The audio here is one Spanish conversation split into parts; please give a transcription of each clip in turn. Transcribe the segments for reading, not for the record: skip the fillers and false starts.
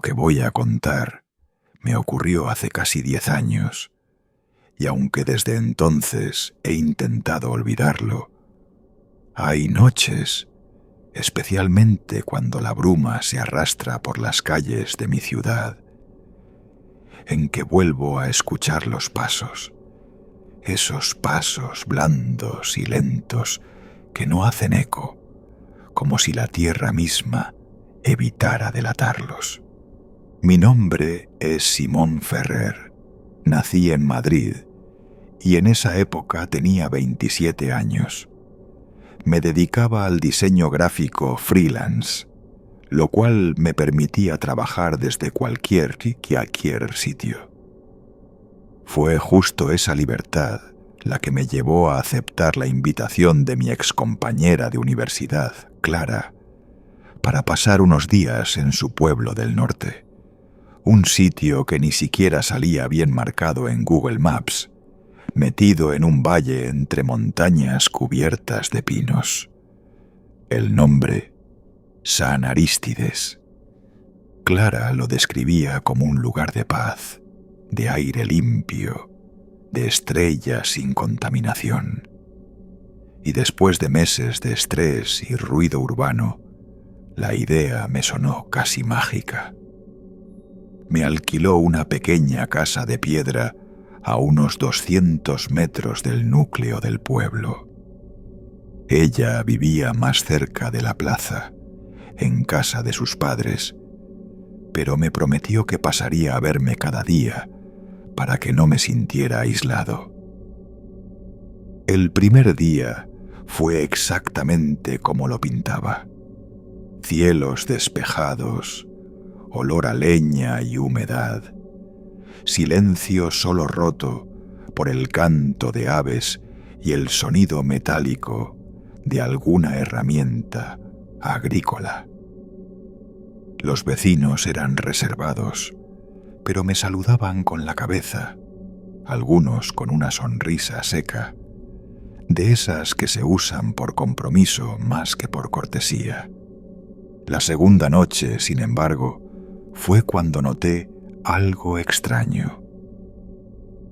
que voy a contar me ocurrió hace casi 10 años, y aunque desde entonces he intentado olvidarlo, hay noches, especialmente cuando la bruma se arrastra por las calles de mi ciudad, en que vuelvo a escuchar los pasos, esos pasos blandos y lentos que no hacen eco, como si la tierra misma evitara delatarlos. Mi nombre es Simón Ferrer. Nací en Madrid y en esa época tenía 27 años. Me dedicaba al diseño gráfico freelance, lo cual me permitía trabajar desde cualquier sitio. Fue justo esa libertad la que me llevó a aceptar la invitación de mi excompañera de universidad, Clara, para pasar unos días en su pueblo del norte, un sitio que ni siquiera salía bien marcado en Google Maps, metido en un valle entre montañas cubiertas de pinos. El nombre, San Arístides. Clara lo describía como un lugar de paz, de aire limpio, de estrellas sin contaminación. Y después de meses de estrés y ruido urbano, la idea me sonó casi mágica. Me alquiló una pequeña casa de piedra a unos 200 metros del núcleo del pueblo. Ella vivía más cerca de la plaza, en casa de sus padres, pero me prometió que pasaría a verme cada día para que no me sintiera aislado. El primer día fue exactamente como lo pintaba. Cielos despejados, olor a leña y humedad, silencio solo roto por el canto de aves y el sonido metálico de alguna herramienta agrícola. Los vecinos eran reservados, pero me saludaban con la cabeza, algunos con una sonrisa seca, de esas que se usan por compromiso más que por cortesía. La segunda noche, sin embargo, fue cuando noté algo extraño.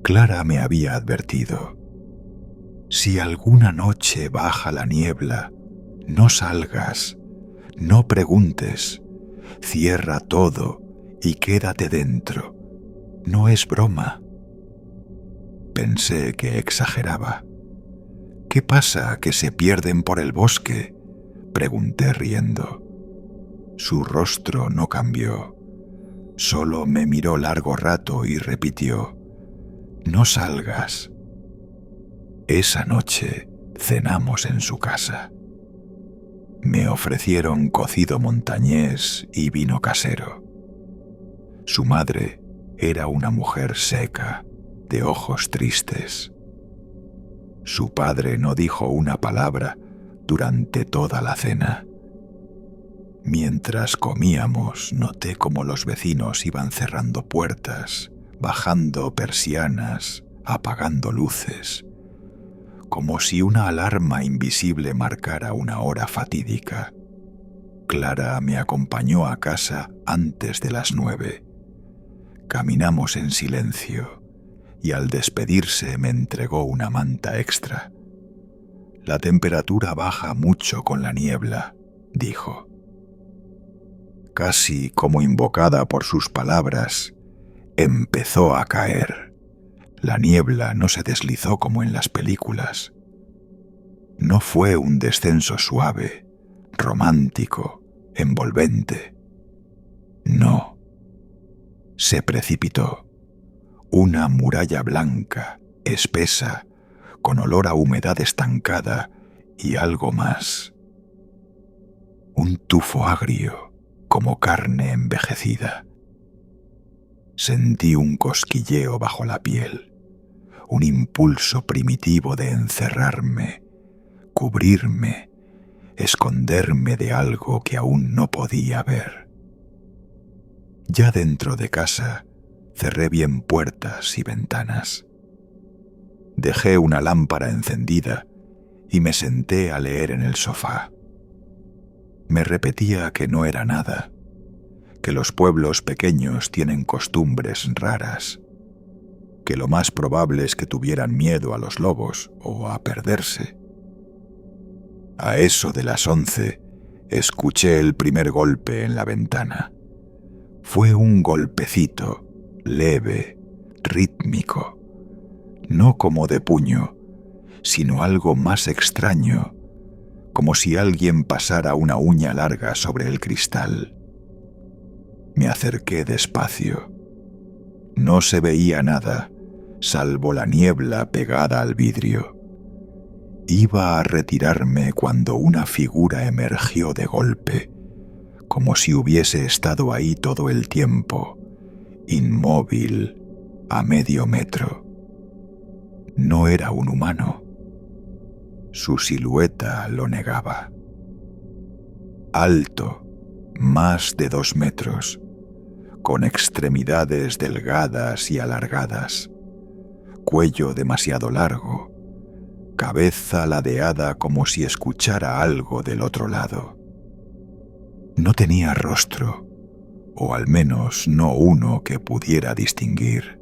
Clara me había advertido: si alguna noche baja la niebla, no salgas, no preguntes, cierra todo y quédate dentro. No es broma. Pensé que exageraba. ¿Qué pasa, que se pierden por el bosque?, pregunté riendo. Su rostro no cambió. Solo me miró largo rato y repitió: no salgas. Esa noche cenamos en su casa. Me ofrecieron cocido montañés y vino casero. Su madre era una mujer seca, de ojos tristes. Su padre no dijo una palabra durante toda la cena. Mientras comíamos, noté cómo los vecinos iban cerrando puertas, bajando persianas, apagando luces, como si una alarma invisible marcara una hora fatídica. Clara me acompañó a casa antes de las 9. Caminamos en silencio y al despedirse me entregó una manta extra. La temperatura baja mucho con la niebla, dijo. Casi como invocada por sus palabras, empezó a caer. La niebla no se deslizó como en las películas. No fue un descenso suave, romántico, envolvente. No. Se precipitó. Una muralla blanca, espesa, con olor a humedad estancada y algo más. Un tufo agrio, como carne envejecida. Sentí un cosquilleo bajo la piel, un impulso primitivo de encerrarme, cubrirme, esconderme de algo que aún no podía ver. Ya dentro de casa, cerré bien puertas y ventanas. Dejé una lámpara encendida y me senté a leer en el sofá. Me repetía que no era nada, que los pueblos pequeños tienen costumbres raras, que lo más probable es que tuvieran miedo a los lobos o a perderse. A eso de las 11 escuché el primer golpe en la ventana. Fue un golpecito, leve, rítmico, no como de puño, sino algo más extraño, como si alguien pasara una uña larga sobre el cristal. Me acerqué despacio. No se veía nada, salvo la niebla pegada al vidrio. Iba a retirarme cuando una figura emergió de golpe, como si hubiese estado ahí todo el tiempo, inmóvil, a medio metro. No era un humano. Su silueta lo negaba. Alto, más de 2 metros, con extremidades delgadas y alargadas, cuello demasiado largo, cabeza ladeada como si escuchara algo del otro lado. No tenía rostro, o al menos no uno que pudiera distinguir.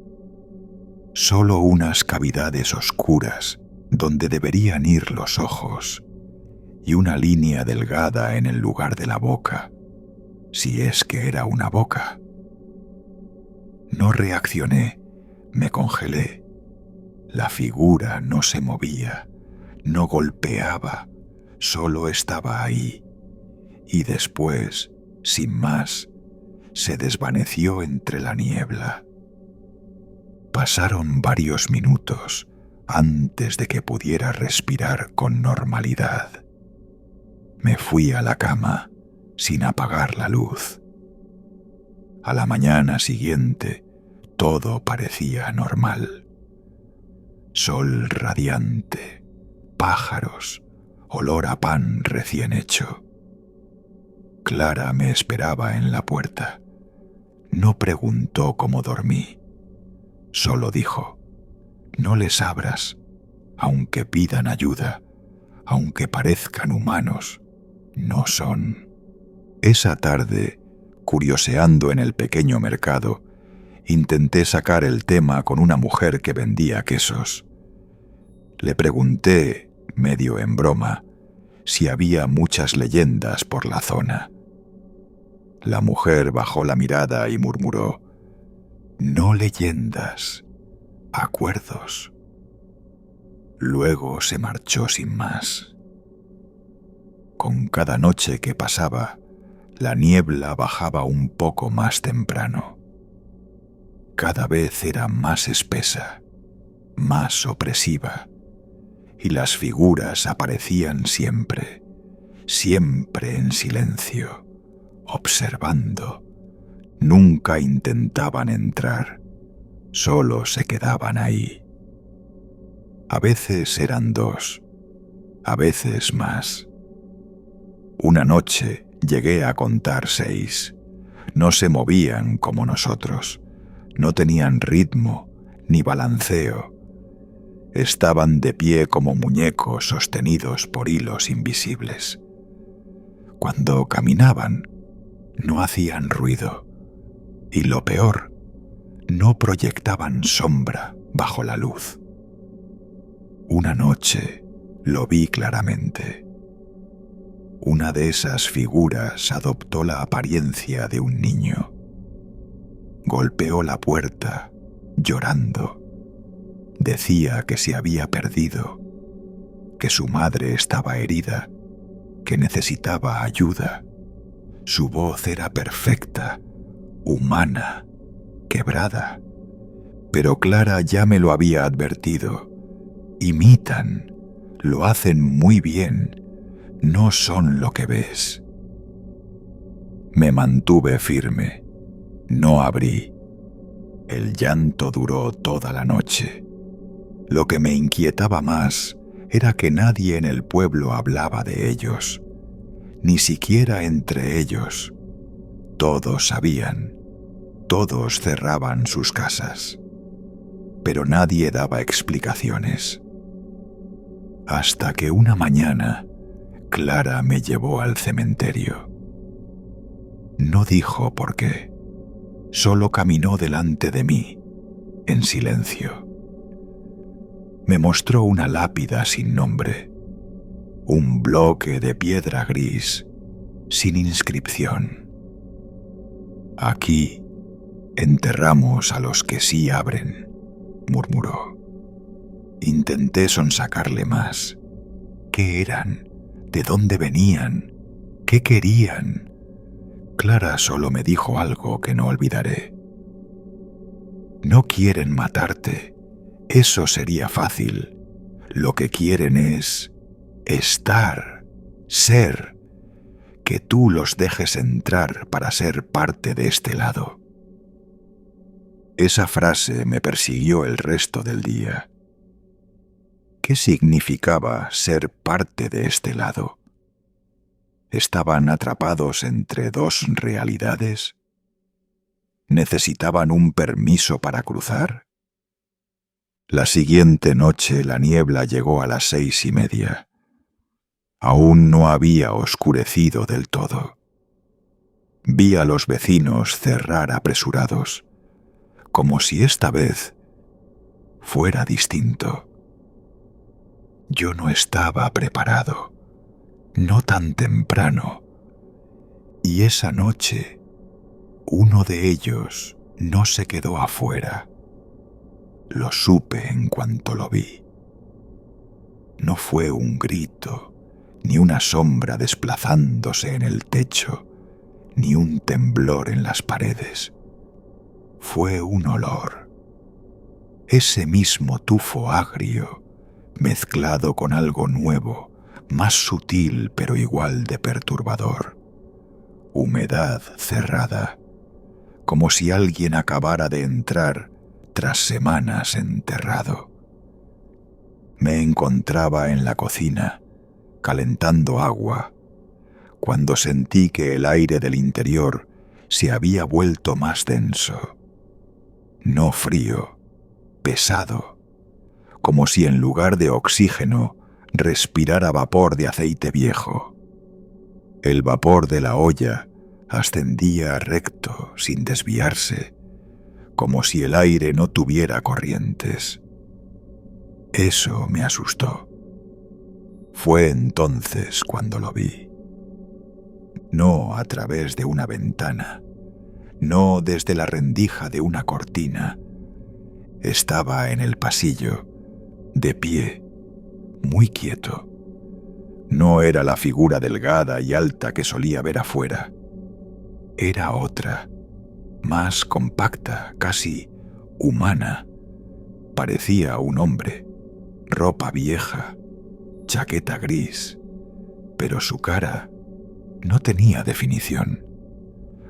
Solo unas cavidades oscuras donde deberían ir los ojos y una línea delgada en el lugar de la boca, si es que era una boca. No reaccioné, me congelé. La figura no se movía, no golpeaba, solo estaba ahí, y después, sin más, se desvaneció entre la niebla. Pasaron varios minutos antes de que pudiera respirar con normalidad. Me fui a la cama sin apagar la luz. A la mañana siguiente, todo parecía normal. Sol radiante, pájaros, olor a pan recién hecho. Clara me esperaba en la puerta. No preguntó cómo dormí. Solo dijo: «No les abras, aunque pidan ayuda, aunque parezcan humanos, no son». Esa tarde, curioseando en el pequeño mercado, intenté sacar el tema con una mujer que vendía quesos. Le pregunté, medio en broma, si había muchas leyendas por la zona. La mujer bajó la mirada y murmuró: «No leyendas, acuerdos». Luego se marchó sin más. Con cada noche que pasaba, la niebla bajaba un poco más temprano. Cada vez era más espesa, más opresiva, y las figuras aparecían siempre, siempre en silencio, observando. Nunca intentaban entrar, solo se quedaban ahí. A veces eran 2, a veces más. Una noche llegué a contar 6. No se movían como nosotros, no tenían ritmo ni balanceo. Estaban de pie como muñecos sostenidos por hilos invisibles. Cuando caminaban, no hacían ruido. Y lo peor, no proyectaban sombra bajo la luz. Una noche lo vi claramente. Una de esas figuras adoptó la apariencia de un niño. Golpeó la puerta, llorando. Decía que se había perdido, que su madre estaba herida, que necesitaba ayuda. Su voz era perfecta, humana, quebrada. Pero Clara ya me lo había advertido. Imitan, lo hacen muy bien, no son lo que ves. Me mantuve firme, no abrí. El llanto duró toda la noche. Lo que me inquietaba más era que nadie en el pueblo hablaba de ellos, ni siquiera entre ellos. Todos sabían, todos cerraban sus casas, pero nadie daba explicaciones. Hasta que una mañana, Clara me llevó al cementerio. No dijo por qué. Solo caminó delante de mí, en silencio. Me mostró una lápida sin nombre, un bloque de piedra gris, sin inscripción. Aquí enterramos a los que sí abren, murmuró. Intenté sonsacarle más. ¿Qué eran? ¿De dónde venían? ¿Qué querían? Clara solo me dijo algo que no olvidaré. No quieren matarte. Eso sería fácil. Lo que quieren es estar, ser, que tú los dejes entrar para ser parte de este lado. Esa frase me persiguió el resto del día. ¿Qué significaba ser parte de este lado? ¿Estaban atrapados entre dos realidades? ¿Necesitaban un permiso para cruzar? La siguiente noche la niebla llegó a las 6:30. Aún no había oscurecido del todo. Vi a los vecinos cerrar apresurados, como si esta vez fuera distinto. Yo no estaba preparado, no tan temprano, y esa noche uno de ellos no se quedó afuera. Lo supe en cuanto lo vi. No fue un grito, ni una sombra desplazándose en el techo, ni un temblor en las paredes. Fue un olor. Ese mismo tufo agrio, mezclado con algo nuevo, más sutil pero igual de perturbador. Humedad cerrada, como si alguien acabara de entrar tras semanas enterrado. Me encontraba en la cocina, calentando agua, cuando sentí que el aire del interior se había vuelto más denso. No frío, pesado, como si en lugar de oxígeno respirara vapor de aceite viejo. El vapor de la olla ascendía recto, sin desviarse, como si el aire no tuviera corrientes. Eso me asustó. Fue entonces cuando lo vi. No a través de una ventana, no desde la rendija de una cortina. Estaba en el pasillo, de pie, muy quieto. No era la figura delgada y alta que solía ver afuera. Era otra, más compacta, casi humana. Parecía un hombre, ropa vieja, chaqueta gris, pero su cara no tenía definición,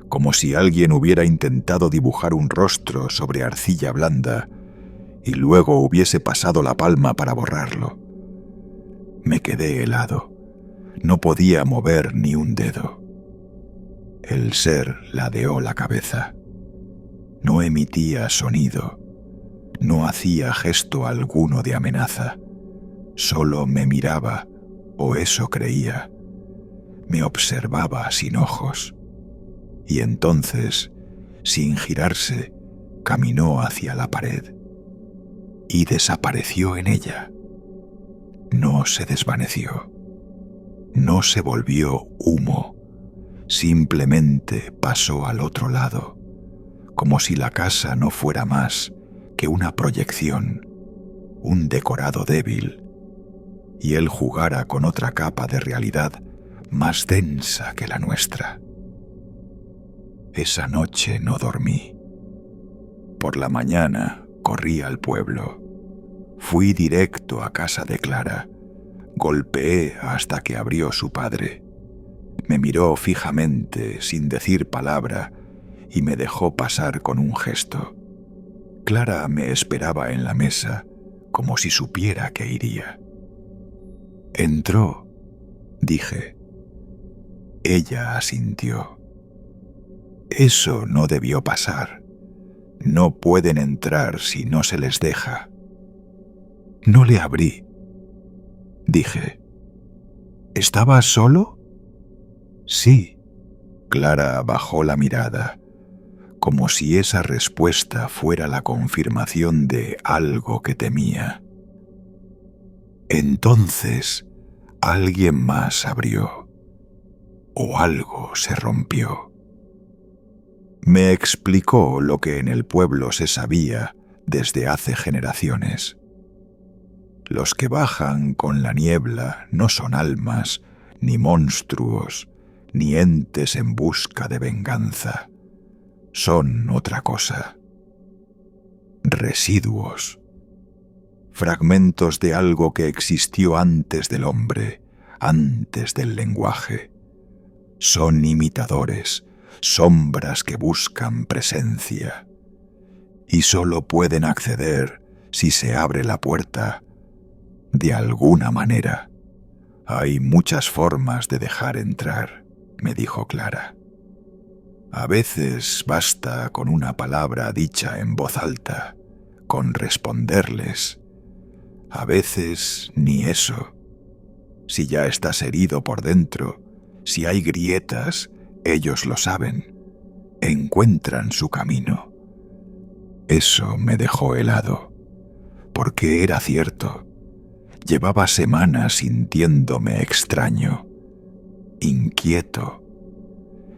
como si alguien hubiera intentado dibujar un rostro sobre arcilla blanda y luego hubiese pasado la palma para borrarlo. Me quedé helado. No podía mover ni un dedo. El ser ladeó la cabeza. No emitía sonido. No hacía gesto alguno de amenaza. Solo me miraba, o eso creía. Me observaba sin ojos. Y entonces, sin girarse, caminó hacia la pared. Y desapareció en ella. No se desvaneció. No se volvió humo. Simplemente pasó al otro lado, como si la casa no fuera más que una proyección, un decorado débil, y él jugara con otra capa de realidad más densa que la nuestra. Esa noche no dormí. Por la mañana corrí al pueblo. Fui directo a casa de Clara. Golpeé hasta que abrió su padre. Me miró fijamente, sin decir palabra, y me dejó pasar con un gesto. Clara me esperaba en la mesa, como si supiera que iría. «Entró», dije. Ella asintió. «Eso no debió pasar. No pueden entrar si no se les deja». No le abrí. Dije. «¿Estabas solo?» «Sí». Clara bajó la mirada, como si esa respuesta fuera la confirmación de algo que temía. Entonces, alguien más abrió, o algo se rompió. Me explicó lo que en el pueblo se sabía desde hace generaciones. Los que bajan con la niebla no son almas, ni monstruos, ni entes en busca de venganza. Son otra cosa. Residuos. Fragmentos de algo que existió antes del hombre, antes del lenguaje. Son imitadores, sombras que buscan presencia. Y solo pueden acceder si se abre la puerta. De alguna manera. Hay muchas formas de dejar entrar, me dijo Clara. A veces basta con una palabra dicha en voz alta, con responderles. A veces ni eso. Si ya estás herido por dentro, si hay grietas, ellos lo saben. Encuentran su camino. Eso me dejó helado, porque era cierto. Llevaba semanas sintiéndome extraño, inquieto.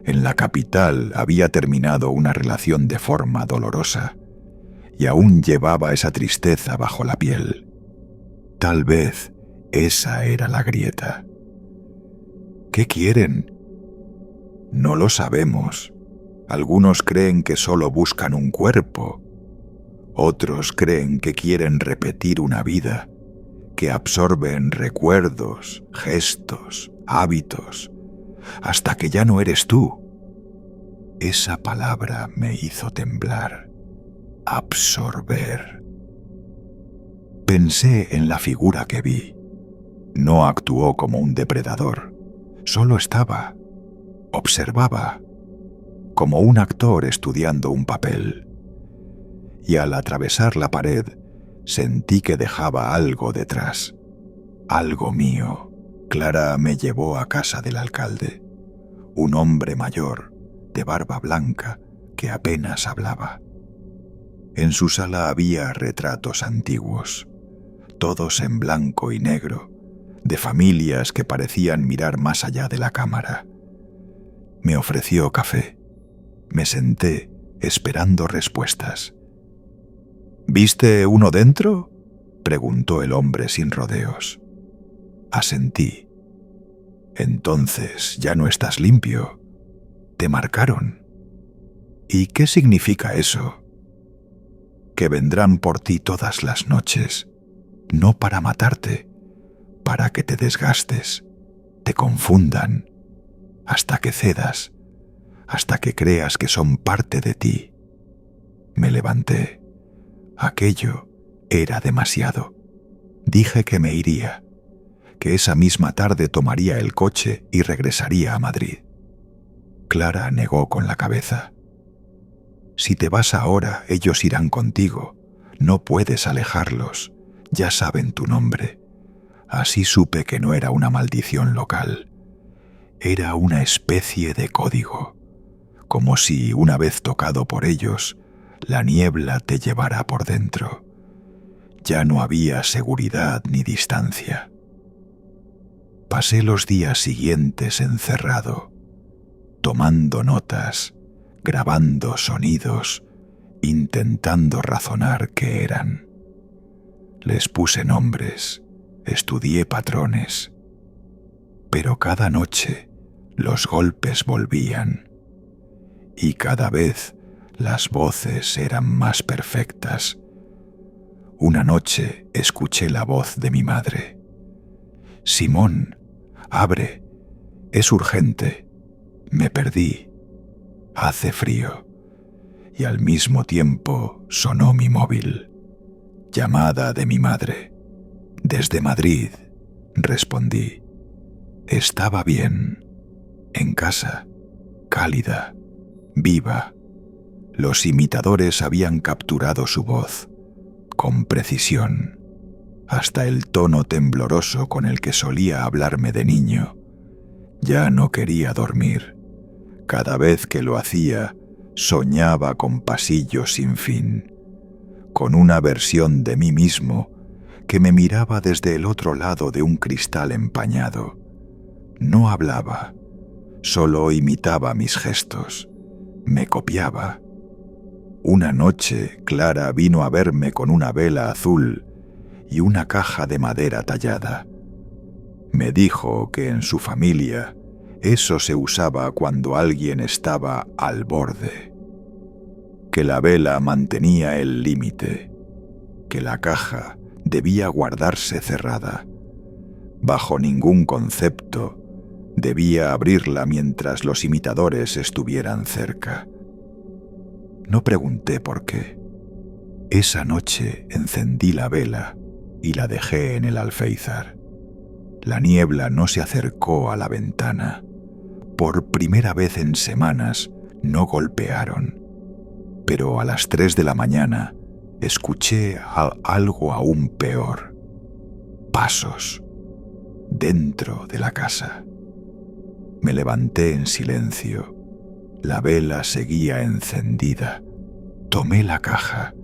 En la capital había terminado una relación de forma dolorosa y aún llevaba esa tristeza bajo la piel. Tal vez esa era la grieta. ¿Qué quieren? No lo sabemos. Algunos creen que solo buscan un cuerpo. Otros creen que quieren repetir una vida, que absorben recuerdos, gestos, hábitos, hasta que ya no eres tú. Esa palabra me hizo temblar. Absorber. Pensé en la figura que vi. No actuó como un depredador. Solo estaba. Observaba. Como un actor estudiando un papel. Y al atravesar la pared, sentí que dejaba algo detrás. Algo mío. Clara me llevó a casa del alcalde. Un hombre mayor, de barba blanca, que apenas hablaba. En su sala había retratos antiguos, todos en blanco y negro, de familias que parecían mirar más allá de la cámara. Me ofreció café. Me senté, esperando respuestas. ¿Viste uno dentro?, preguntó el hombre sin rodeos. Asentí. Entonces ya no estás limpio. Te marcaron. ¿Y qué significa eso? Que vendrán por ti todas las noches, no para matarte, para que te desgastes, te confundan, hasta que cedas, hasta que creas que son parte de ti. Me levanté. Aquello era demasiado. Dije que me iría, que esa misma tarde tomaría el coche y regresaría a Madrid. Clara negó con la cabeza. Si te vas ahora, ellos irán contigo. No puedes alejarlos. Ya saben tu nombre. Así supe que no era una maldición local. Era una especie de código. Como si, una vez tocado por ellos, la niebla te llevara por dentro. Ya no había seguridad ni distancia. Pasé los días siguientes encerrado, tomando notas, grabando sonidos, intentando razonar qué eran. Les puse nombres, estudié patrones, pero cada noche los golpes volvían y cada vez las voces eran más perfectas. Una noche escuché la voz de mi madre. «Simón, abre, es urgente». Me perdí. Hace frío. Y al mismo tiempo sonó mi móvil. Llamada de mi madre. Desde Madrid, respondí. Estaba bien. En casa. Cálida. Viva. Los imitadores habían capturado su voz. Con precisión. Hasta el tono tembloroso con el que solía hablarme de niño. Ya no quería dormir. Cada vez que lo hacía, soñaba con pasillos sin fin, con una versión de mí mismo que me miraba desde el otro lado de un cristal empañado. No hablaba, solo imitaba mis gestos, me copiaba. Una noche, Clara vino a verme con una vela azul y una caja de madera tallada. Me dijo que en su familia eso se usaba cuando alguien estaba al borde, que la vela mantenía el límite, que la caja debía guardarse cerrada. Bajo ningún concepto debía abrirla mientras los imitadores estuvieran cerca. No pregunté por qué. Esa noche encendí la vela y la dejé en el alféizar. La niebla no se acercó a la ventana. Por primera vez en semanas no golpearon. Pero a las 3 de la mañana escuché algo aún peor. Pasos dentro de la casa. Me levanté en silencio. La vela seguía encendida. Tomé la caja.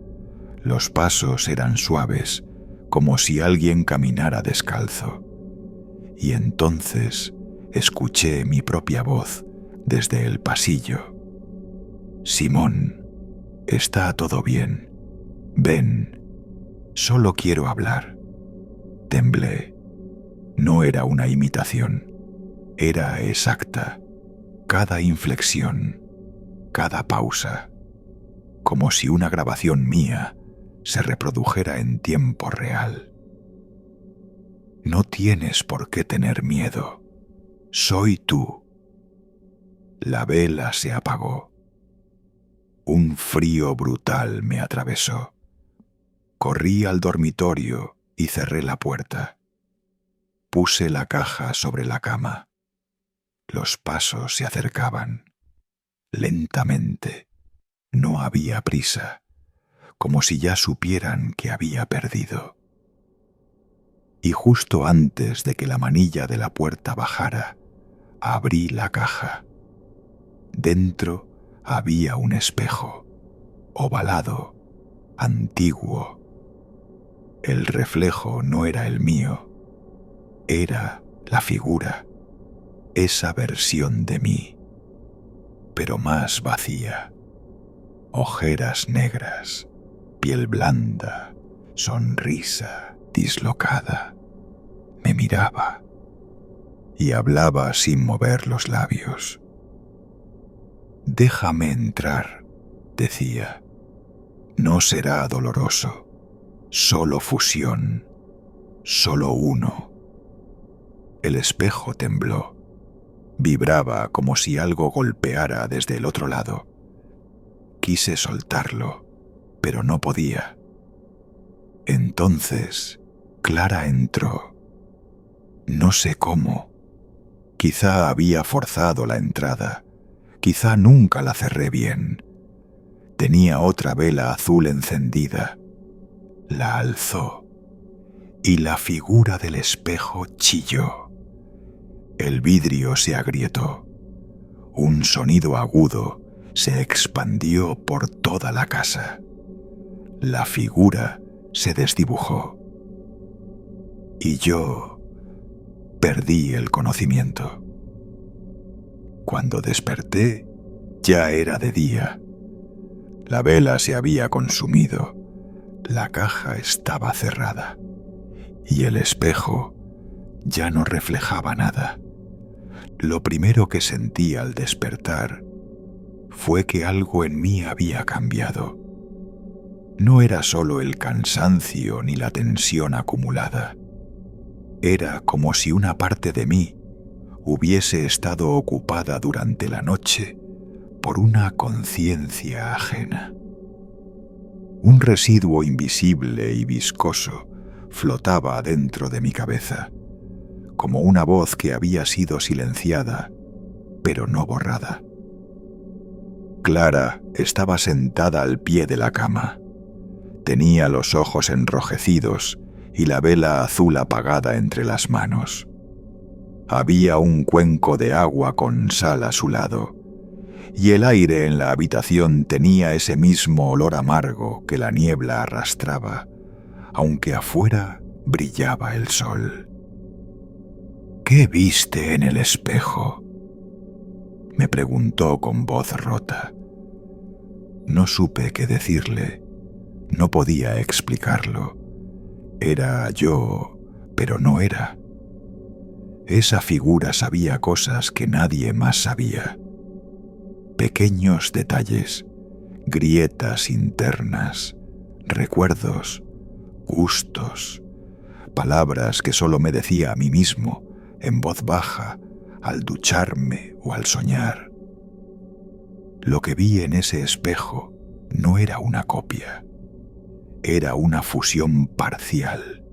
Los pasos eran suaves, como si alguien caminara descalzo. Y entonces escuché mi propia voz desde el pasillo. «Simón, está todo bien. Ven, solo quiero hablar». Temblé. No era una imitación. Era exacta. Cada inflexión, cada pausa, como si una grabación mía se reprodujera en tiempo real. «No tienes por qué tener miedo. Soy tú». La vela se apagó. Un frío brutal me atravesó. Corrí al dormitorio y cerré la puerta. Puse la caja sobre la cama. Los pasos se acercaban. Lentamente. No había prisa, como si ya supieran que había perdido. Y justo antes de que la manilla de la puerta bajara, abrí la caja. Dentro había un espejo, ovalado, antiguo. El reflejo no era el mío, era la figura, esa versión de mí, pero más vacía. Ojeras negras, piel blanda, sonrisa dislocada. Me miraba y hablaba sin mover los labios. «Déjame entrar», decía. «No será doloroso, solo fusión, solo uno». El espejo tembló. Vibraba como si algo golpeara desde el otro lado. Quise soltarlo, pero no podía. Entonces, Clara entró. No sé cómo. Quizá había forzado la entrada. Quizá nunca la cerré bien. Tenía otra vela azul encendida. La alzó. Y la figura del espejo chilló. El vidrio se agrietó. Un sonido agudo se expandió por toda la casa. La figura se desdibujó. Y yo perdí el conocimiento. Cuando desperté, ya era de día. La vela se había consumido. La caja estaba cerrada. Y el espejo ya no reflejaba nada. Lo primero que sentí al despertar fue que algo en mí había cambiado. No era solo el cansancio ni la tensión acumulada. Era como si una parte de mí hubiese estado ocupada durante la noche por una conciencia ajena. Un residuo invisible y viscoso flotaba dentro de mi cabeza, como una voz que había sido silenciada, pero no borrada. Clara estaba sentada al pie de la cama. Tenía los ojos enrojecidos y la vela azul apagada entre las manos. Había un cuenco de agua con sal a su lado y el aire en la habitación tenía ese mismo olor amargo que la niebla arrastraba, aunque afuera brillaba el sol. «¿Qué viste en el espejo?», me preguntó con voz rota. No supe qué decirle, no podía explicarlo. Era yo, pero no era. Esa figura sabía cosas que nadie más sabía. Pequeños detalles, grietas internas, recuerdos, gustos, palabras que solo me decía a mí mismo, en voz baja, al ducharme o al soñar. Lo que vi en ese espejo no era una copia, era una fusión parcial,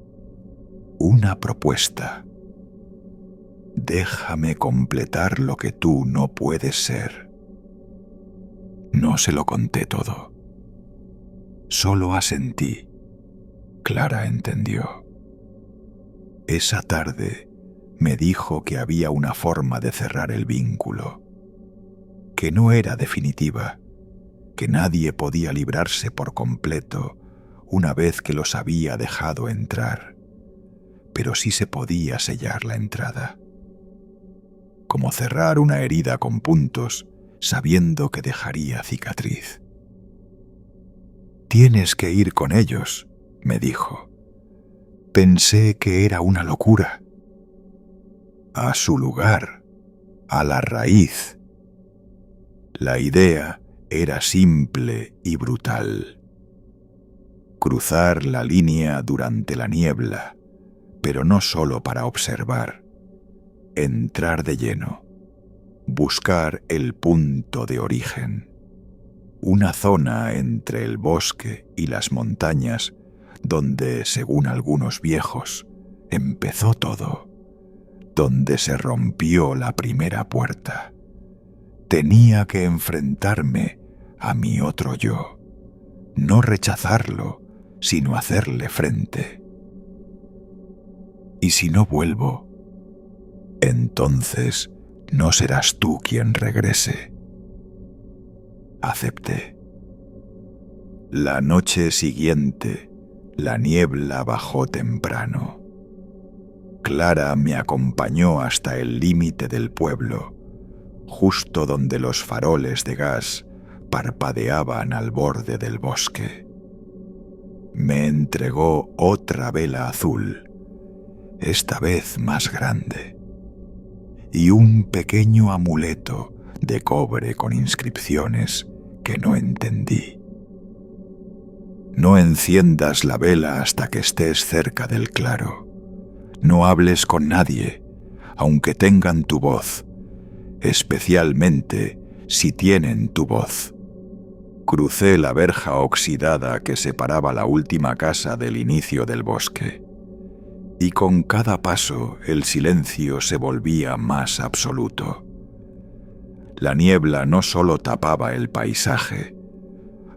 una propuesta. Déjame completar lo que tú no puedes ser. No se lo conté todo. Solo asentí. Clara entendió. Esa tarde me dijo que había una forma de cerrar el vínculo, que no era definitiva, que nadie podía librarse por completo una vez que los había dejado entrar, pero sí se podía sellar la entrada. Como cerrar una herida con puntos, sabiendo que dejaría cicatriz. «Tienes que ir con ellos», me dijo. Pensé que era una locura. A su lugar, a la raíz. La idea era simple y brutal. Cruzar la línea durante la niebla, pero no solo para observar. Entrar de lleno. Buscar el punto de origen. Una zona entre el bosque y las montañas donde, según algunos viejos, empezó todo, donde se rompió la primera puerta. Tenía que enfrentarme a mi otro yo, no rechazarlo, sino hacerle frente. ¿Y si no vuelvo? Entonces no serás tú quien regrese. Acepté. La noche siguiente, la niebla bajó temprano. Clara me acompañó hasta el límite del pueblo, justo donde los faroles de gas parpadeaban al borde del bosque. Me entregó otra vela azul, esta vez más grande, y un pequeño amuleto de cobre con inscripciones que no entendí. No enciendas la vela hasta que estés cerca del claro. No hables con nadie, aunque tengan tu voz, especialmente si tienen tu voz. Crucé la verja oxidada que separaba la última casa del inicio del bosque, y con cada paso el silencio se volvía más absoluto. La niebla no solo tapaba el paisaje,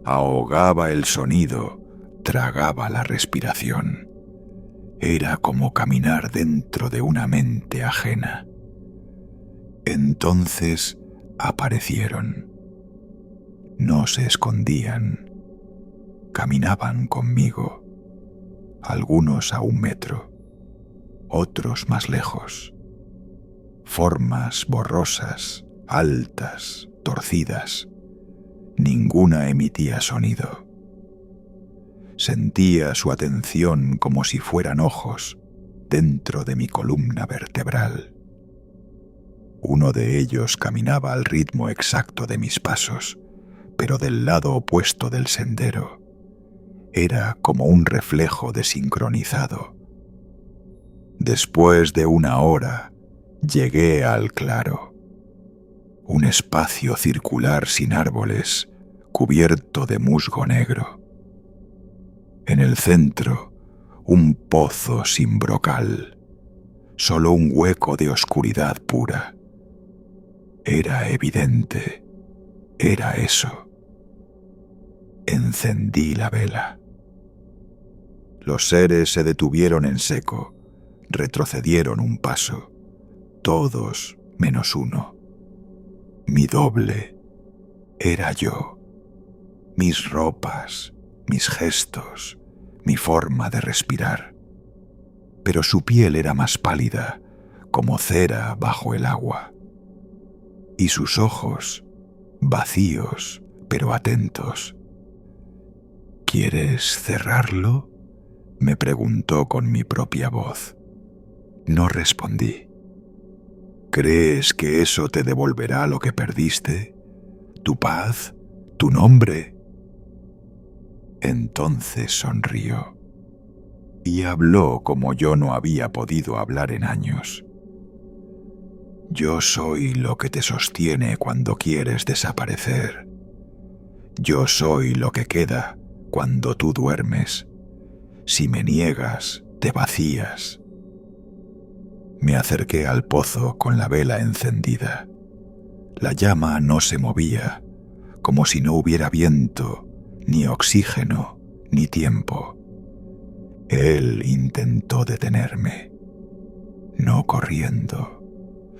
ahogaba el sonido, tragaba la respiración. Era como caminar dentro de una mente ajena. Entonces aparecieron. No se escondían. Caminaban conmigo, algunos a 1 metro, otros más lejos. Formas borrosas, altas, torcidas. Ninguna emitía sonido. Sentía su atención como si fueran ojos dentro de mi columna vertebral. Uno de ellos caminaba al ritmo exacto de mis pasos, pero del lado opuesto del sendero. Era como un reflejo desincronizado. Después de 1 hora, llegué al claro. Un espacio circular sin árboles, cubierto de musgo negro. En el centro, un pozo sin brocal, solo un hueco de oscuridad pura. Era evidente, era eso. Encendí la vela. Los seres se detuvieron en seco, retrocedieron un paso, todos menos uno. Mi doble, Era yo, mis ropas, mis gestos, mi forma de respirar. Pero su piel era más pálida, como cera bajo el agua. Y sus ojos, vacíos, pero atentos. ¿Quieres cerrarlo?, me preguntó con mi propia voz. No respondí. ¿Crees que eso te devolverá lo que perdiste? ¿Tu paz? ¿Tu nombre? Entonces sonrió y habló como yo no había podido hablar en años. Yo soy lo que te sostiene cuando quieres desaparecer. Yo soy lo que queda cuando tú duermes. Si me niegas, te vacías. Me acerqué al pozo con la vela encendida. La llama no se movía, como si no hubiera viento, ni oxígeno, ni tiempo. Él intentó detenerme, no corriendo,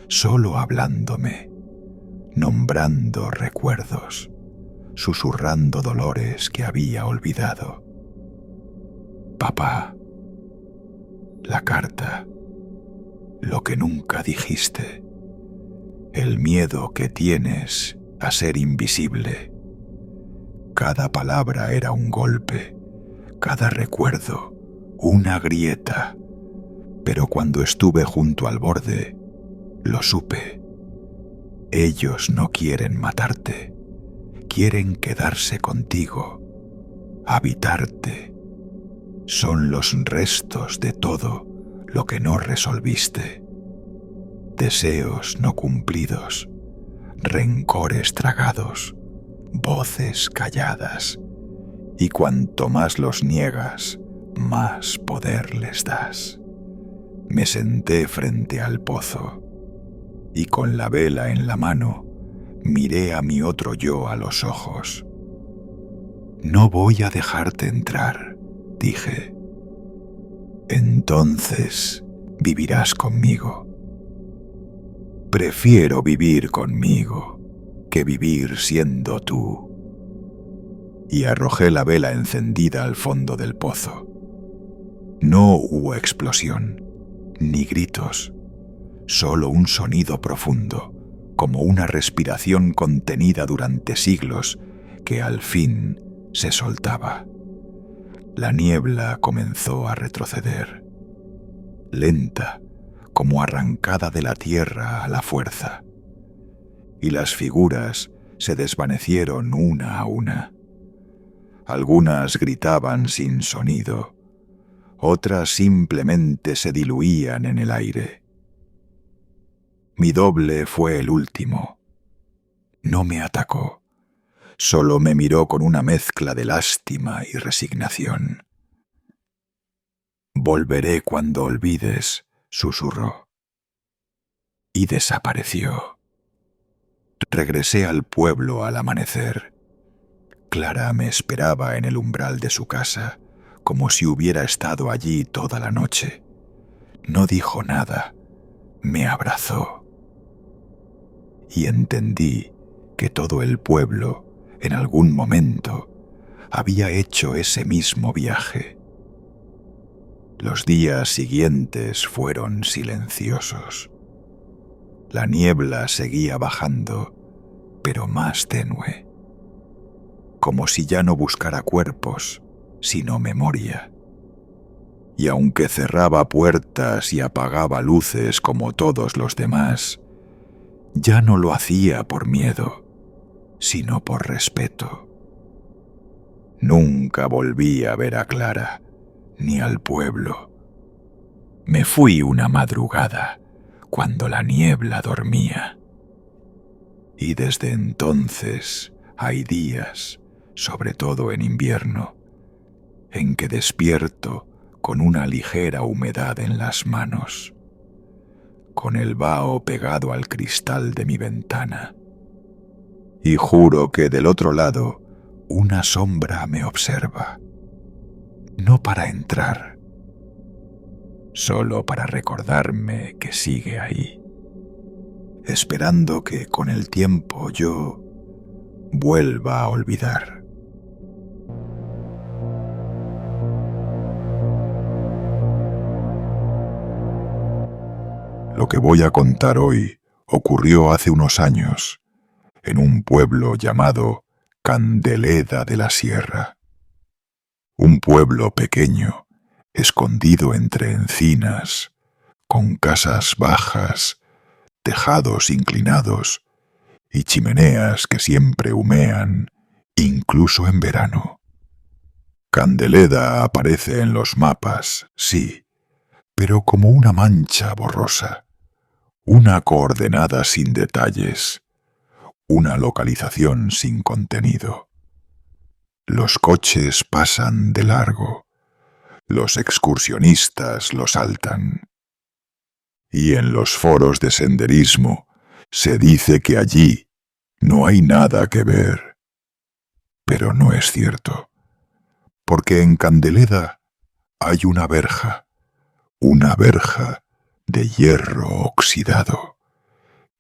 solo hablándome, nombrando recuerdos, susurrando dolores que había olvidado. Papá, la carta, lo que nunca dijiste, el miedo que tienes a ser invisible. Cada palabra era un golpe, cada recuerdo una grieta, pero cuando estuve junto al borde, lo supe. Ellos no quieren matarte, quieren quedarse contigo, habitarte. Son los restos de todo lo que no resolviste. Deseos no cumplidos, rencores tragados, voces calladas, y cuanto más los niegas, más poder les das. Me senté frente al pozo y con la vela en la mano miré a mi otro yo a los ojos. No voy a dejarte entrar, dije. Entonces vivirás conmigo. Prefiero vivir conmigo que vivir siendo tú. Y arrojé la vela encendida al fondo del pozo. No hubo explosión, ni gritos, solo un sonido profundo, como una respiración contenida durante siglos que al fin se soltaba. La niebla comenzó a retroceder, lenta, como arrancada de la tierra a la fuerza, y las figuras se desvanecieron una a una. Algunas gritaban sin sonido, otras simplemente se diluían en el aire. Mi doble fue el último. No me atacó, solo me miró con una mezcla de lástima y resignación. Volveré cuando olvides, susurró. Y desapareció. Regresé al pueblo al amanecer. Clara me esperaba en el umbral de su casa, como si hubiera estado allí toda la noche. No dijo nada, me abrazó. Y entendí que todo el pueblo, en algún momento, había hecho ese mismo viaje. Los días siguientes fueron silenciosos. La niebla seguía bajando, pero más tenue, como si ya no buscara cuerpos, sino memoria. Y aunque cerraba puertas y apagaba luces como todos los demás, ya no lo hacía por miedo, sino por respeto. Nunca volví a ver a Clara, ni al pueblo. Me fui una madrugada, cuando la niebla dormía. Y desde entonces hay días, sobre todo en invierno, en que despierto con una ligera humedad en las manos, con el vaho pegado al cristal de mi ventana, y juro que del otro lado una sombra me observa, no para entrar, solo para recordarme que sigue ahí, esperando que con el tiempo yo vuelva a olvidar. Lo que voy a contar hoy ocurrió hace unos años, en un pueblo llamado Candeleda de la Sierra. Un pueblo pequeño, escondido entre encinas, con casas bajas, tejados inclinados y chimeneas que siempre humean, incluso en verano. Candeleda aparece en los mapas, sí, pero como una mancha borrosa, una coordenada sin detalles, una localización sin contenido. Los coches pasan de largo, los excursionistas lo saltan. Y en los foros de senderismo se dice que allí no hay nada que ver. Pero no es cierto, porque en Candeleda hay una verja de hierro oxidado,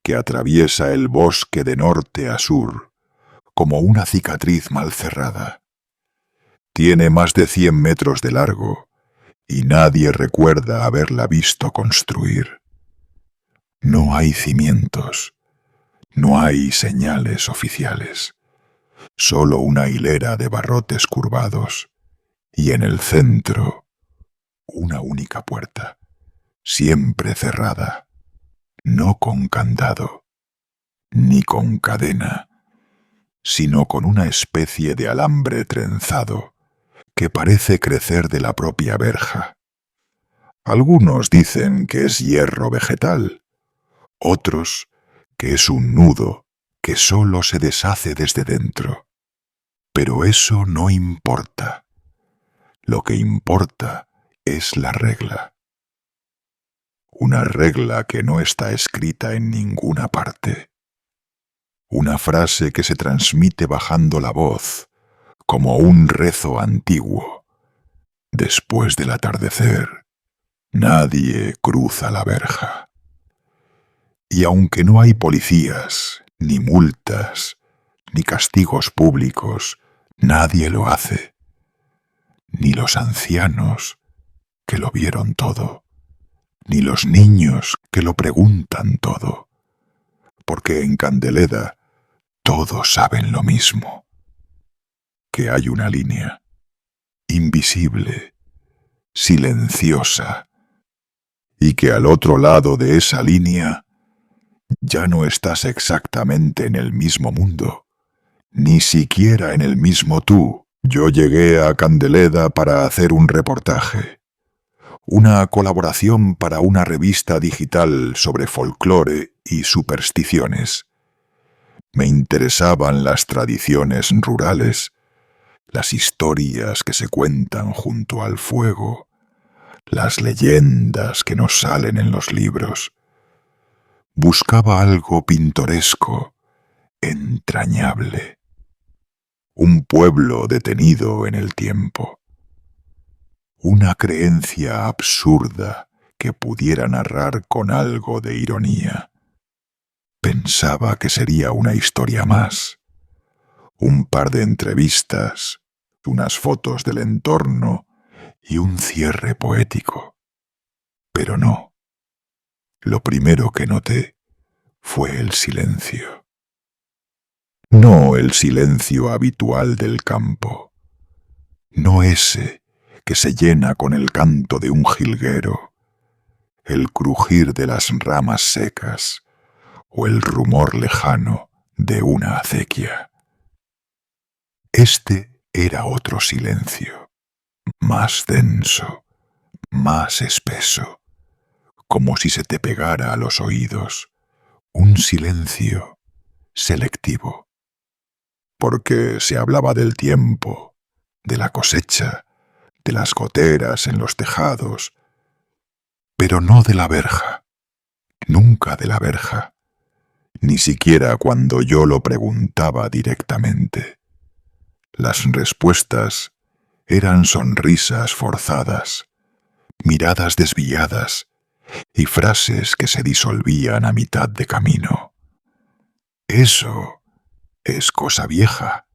que atraviesa el bosque de norte a sur como una cicatriz mal cerrada. Tiene más de 100 metros de largo y nadie recuerda haberla visto construir. No hay cimientos, no hay señales oficiales, solo una hilera de barrotes curvados y en el centro una única puerta, siempre cerrada, no con candado, ni con cadena, sino con una especie de alambre trenzado que parece crecer de la propia verja. Algunos dicen que es hierro vegetal, otros que es un nudo que solo se deshace desde dentro. Pero eso no importa. Lo que importa es la regla. Una regla que no está escrita en ninguna parte. Una frase que se transmite bajando la voz, como un rezo antiguo. Después del atardecer, nadie cruza la verja. Y aunque no hay policías, ni multas, ni castigos públicos, nadie lo hace. Ni los ancianos, que lo vieron todo, ni los niños que lo preguntan todo, porque en Candeleda todos saben lo mismo, que hay una línea, invisible, silenciosa, y que al otro lado de esa línea ya no estás exactamente en el mismo mundo, ni siquiera en el mismo tú. Yo llegué a Candeleda para hacer un reportaje, una colaboración para una revista digital sobre folclore y supersticiones. Me interesaban las tradiciones rurales, las historias que se cuentan junto al fuego, las leyendas que nos salen en los libros. Buscaba algo pintoresco, entrañable. Un pueblo detenido en el tiempo. Una creencia absurda que pudiera narrar con algo de ironía. Pensaba que sería una historia más, un par de entrevistas, unas fotos del entorno y un cierre poético. Pero no. Lo primero que noté fue el silencio. No el silencio habitual del campo, no ese que se llena con el canto de un jilguero, el crujir de las ramas secas o el rumor lejano de una acequia. Este era otro silencio, más denso, más espeso, como si se te pegara a los oídos, un silencio selectivo. Porque se hablaba del tiempo, de la cosecha, de las goteras en los tejados, pero no de la verja, nunca de la verja, ni siquiera cuando yo lo preguntaba directamente. Las respuestas eran sonrisas forzadas, miradas desviadas y frases que se disolvían a mitad de camino. Eso Es cosa vieja.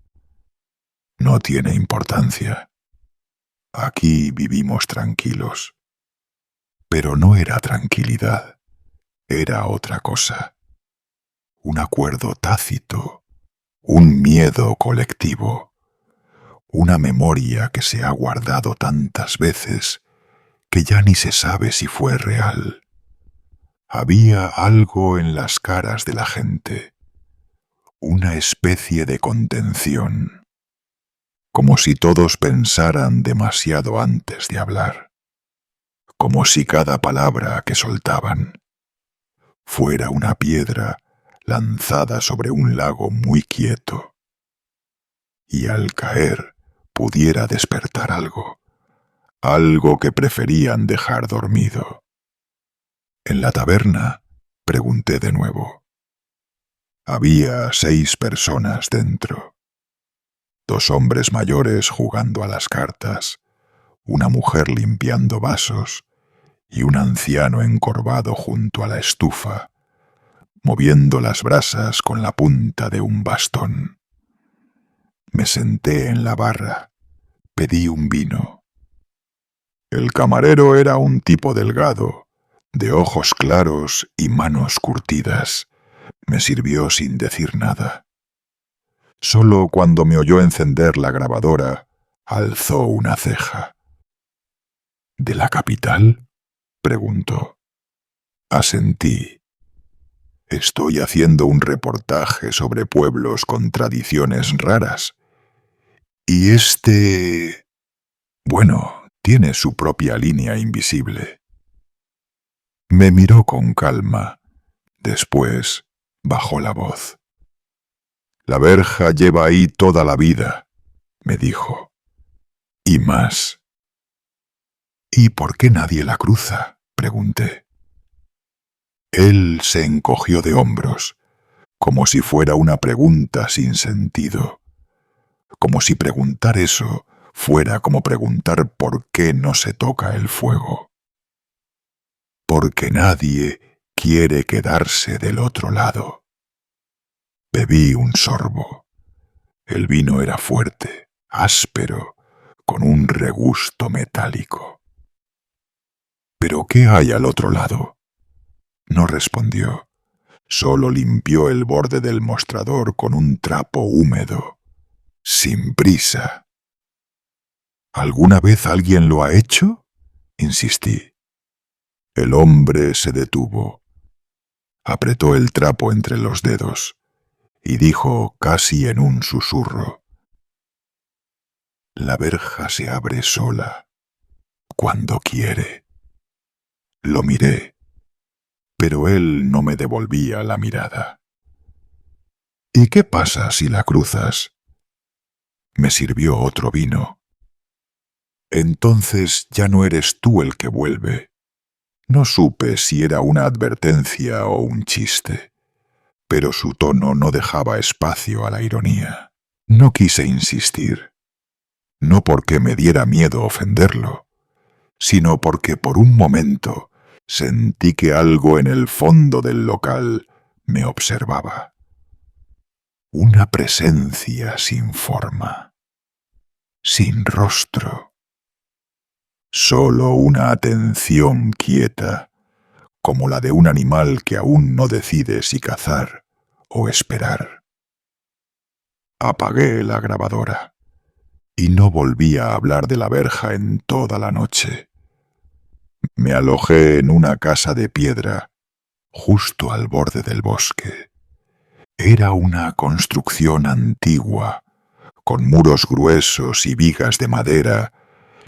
No tiene importancia. Aquí vivimos tranquilos. Pero no era tranquilidad. Era otra cosa. Un acuerdo tácito. Un miedo colectivo. Una memoria que se ha guardado tantas veces que ya ni se sabe si fue real. Había algo en las caras de la gente, una especie de contención, como si todos pensaran demasiado antes de hablar, como si cada palabra que soltaban fuera una piedra lanzada sobre un lago muy quieto, y al caer pudiera despertar algo que preferían dejar dormido. ¿En la taberna? Pregunté de nuevo. Había 6 personas dentro. 2 hombres mayores jugando a las cartas, una mujer limpiando vasos y un anciano encorvado junto a la estufa, moviendo las brasas con la punta de un bastón. Me senté en la barra, pedí un vino. El camarero era un tipo delgado, de ojos claros y manos curtidas. Me sirvió sin decir nada. Solo cuando me oyó encender la grabadora, alzó una ceja. ¿De la capital?, preguntó. Asentí. Estoy haciendo un reportaje sobre pueblos con tradiciones raras. Y bueno, tiene su propia línea invisible. Me miró con calma. Después bajó la voz. La verja lleva ahí toda la vida, me dijo. Y más. ¿Y por qué nadie la cruza?, pregunté. Él se encogió de hombros, como si fuera una pregunta sin sentido. Como si preguntar eso fuera como preguntar por qué no se toca el fuego. Porque nadie quiere quedarse del otro lado. Bebí un sorbo. El vino era fuerte, áspero, con un regusto metálico. ¿Pero qué hay al otro lado? No respondió. Solo limpió el borde del mostrador con un trapo húmedo, sin prisa. ¿Alguna vez alguien lo ha hecho?, insistí. El hombre se detuvo. Apretó el trapo entre los dedos y dijo casi en un susurro: La verja se abre sola, cuando quiere. Lo miré, pero él no me devolvía la mirada. ¿Y qué pasa si la cruzas? Me sirvió otro vino. Entonces ya no eres tú el que vuelve. No supe si era una advertencia o un chiste, pero su tono no dejaba espacio a la ironía. No quise insistir, no porque me diera miedo ofenderlo, sino porque por un momento sentí que algo en el fondo del local me observaba. Una presencia sin forma, sin rostro. Solo una atención quieta, como la de un animal que aún no decide si cazar o esperar. Apagué la grabadora y no volví a hablar de la verja en toda la noche. Me alojé en una casa de piedra, justo al borde del bosque. Era una construcción antigua, con muros gruesos y vigas de madera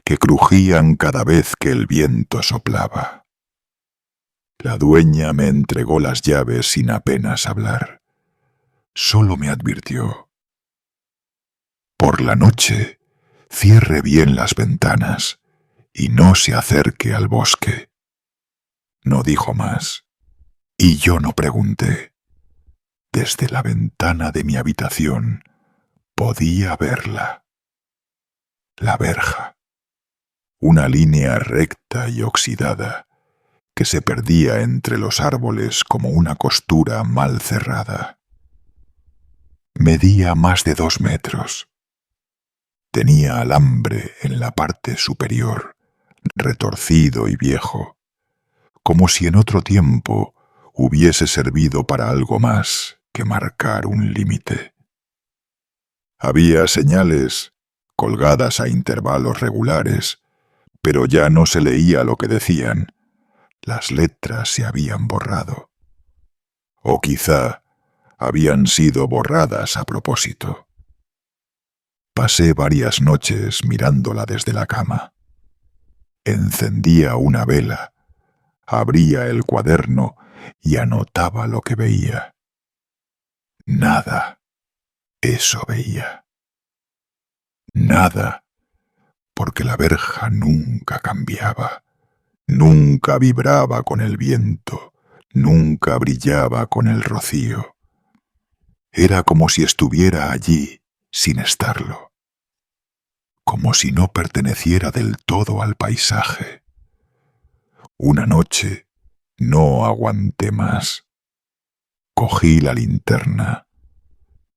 que crujían cada vez que el viento soplaba. La dueña me entregó las llaves sin apenas hablar. Solo me advirtió: por la noche, cierre bien las ventanas y no se acerque al bosque. No dijo más, y yo no pregunté. Desde la ventana de mi habitación podía verla. La verja. Una línea recta y oxidada que se perdía entre los árboles como una costura mal cerrada. Medía más de 2 metros. Tenía alambre en la parte superior, retorcido y viejo, como si en otro tiempo hubiese servido para algo más que marcar un límite. Había señales colgadas a intervalos regulares, pero ya no se leía lo que decían. Las letras se habían borrado. O quizá habían sido borradas a propósito. Pasé varias noches mirándola desde la cama. Encendía una vela, abría el cuaderno y anotaba lo que veía. Nada, eso veía. Nada, porque la verja nunca cambiaba, nunca vibraba con el viento, nunca brillaba con el rocío. Era como si estuviera allí sin estarlo, como si no perteneciera del todo al paisaje. Una noche no aguanté más. Cogí la linterna,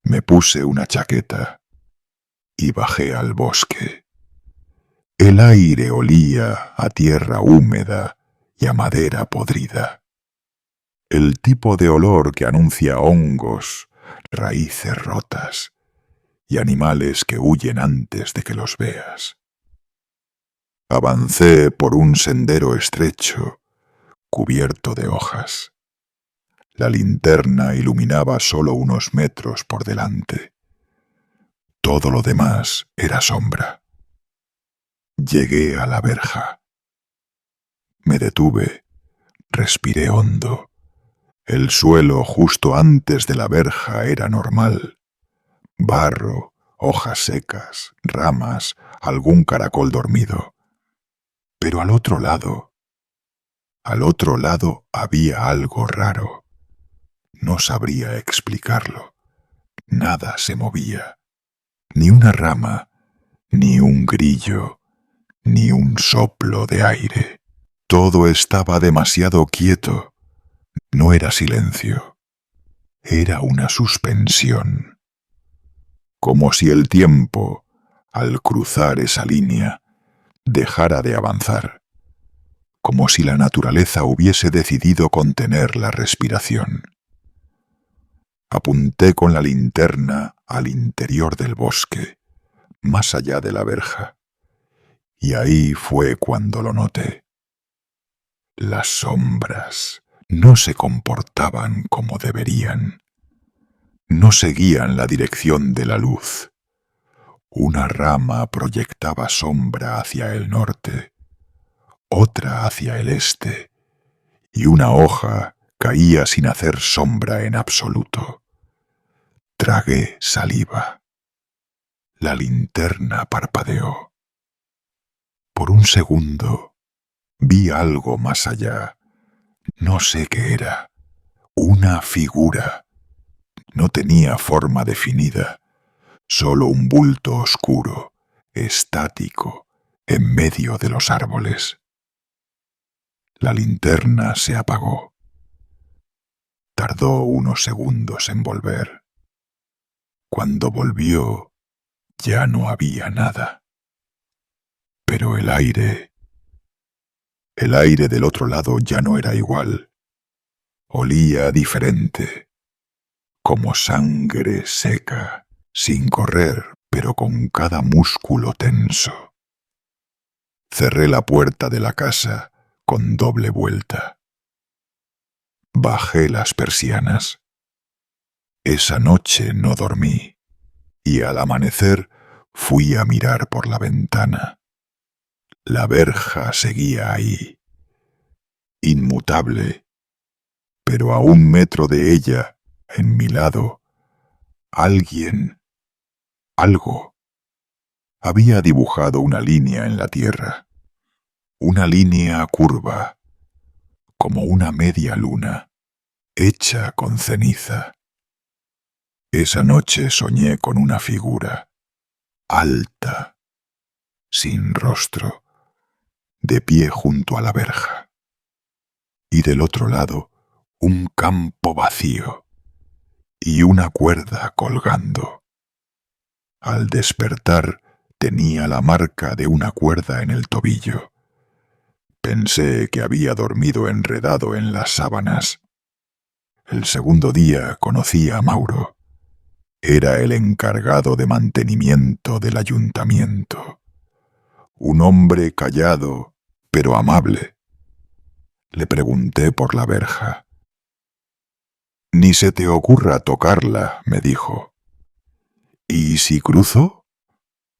me puse una chaqueta y bajé al bosque. El aire olía a tierra húmeda y a madera podrida. El tipo de olor que anuncia hongos, raíces rotas y animales que huyen antes de que los veas. Avancé por un sendero estrecho, cubierto de hojas. La linterna iluminaba solo unos metros por delante. Todo lo demás era sombra. Llegué a la verja. Me detuve, respiré hondo. El suelo justo antes de la verja era normal. Barro, hojas secas, ramas, algún caracol dormido. Pero al otro lado había algo raro. No sabría explicarlo. Nada se movía. Ni una rama, ni un grillo, ni un soplo de aire. Todo estaba demasiado quieto. No era silencio. Era una suspensión. Como si el tiempo, al cruzar esa línea, dejara de avanzar. Como si la naturaleza hubiese decidido contener la respiración. Apunté con la linterna al interior del bosque, más allá de la verja, y ahí fue cuando lo noté. Las sombras no se comportaban como deberían. No seguían la dirección de la luz. Una rama proyectaba sombra hacia el norte, otra hacia el este, y una hoja caía sin hacer sombra en absoluto. Tragué saliva. La linterna parpadeó. Por un segundo vi algo más allá. No sé qué era. Una figura. No tenía forma definida, solo un bulto oscuro, estático, en medio de los árboles. La linterna se apagó. Tardó unos segundos en volver. Cuando volvió, ya no había nada. Pero el aire del otro lado ya no era igual. Olía diferente, como sangre seca, sin correr, pero con cada músculo tenso. Cerré la puerta de la casa con doble vuelta. Bajé las persianas. Esa noche no dormí, y al amanecer fui a mirar por la ventana. La verja seguía ahí, inmutable, pero a 1 metro de ella, en mi lado, algo, había dibujado una línea en la tierra, una línea curva, como una media luna, hecha con ceniza. Esa noche soñé con una figura, alta, sin rostro, de pie junto a la verja. Y del otro lado, un campo vacío, y una cuerda colgando. Al despertar tenía la marca de una cuerda en el tobillo. Pensé que había dormido enredado en las sábanas. El segundo día conocí a Mauro. Era el encargado de mantenimiento del ayuntamiento. Un hombre callado, pero amable. Le pregunté por la verja. «Ni se te ocurra tocarla», me dijo. «¿Y si cruzo?